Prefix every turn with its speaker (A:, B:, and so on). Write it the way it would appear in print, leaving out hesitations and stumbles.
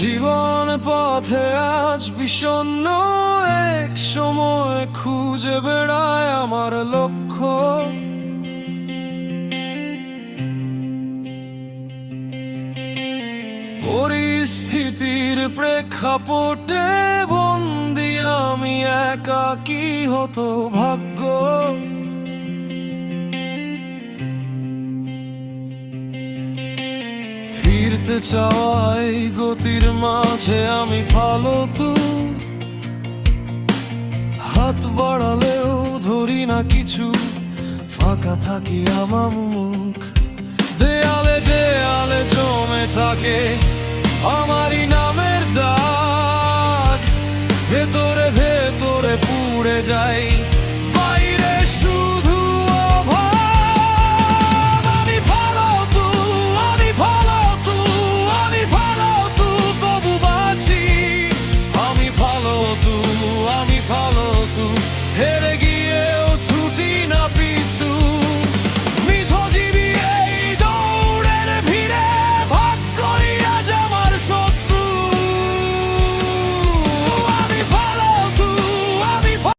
A: জীবন পথে আজ বিষণ্ণ, এক সময় খুঁজে বেড়ায় আমার লক্ষ্য। পরিস্থিতির প্রেক্ষাপটে বন্দি আমি, একাকী হতো ভাগ্য। ফিরতে চাওয়াই গতির মাঝে আমি ফালতু, হাত বাড়ালেও ধরি না কিছু, ফাঁকা থাকি আমার মুখ। দেয়ালে দেয়ালে জমে থাকে আমারই নামের দাগ, ভেতরে ভেতরে পুড়ে যাই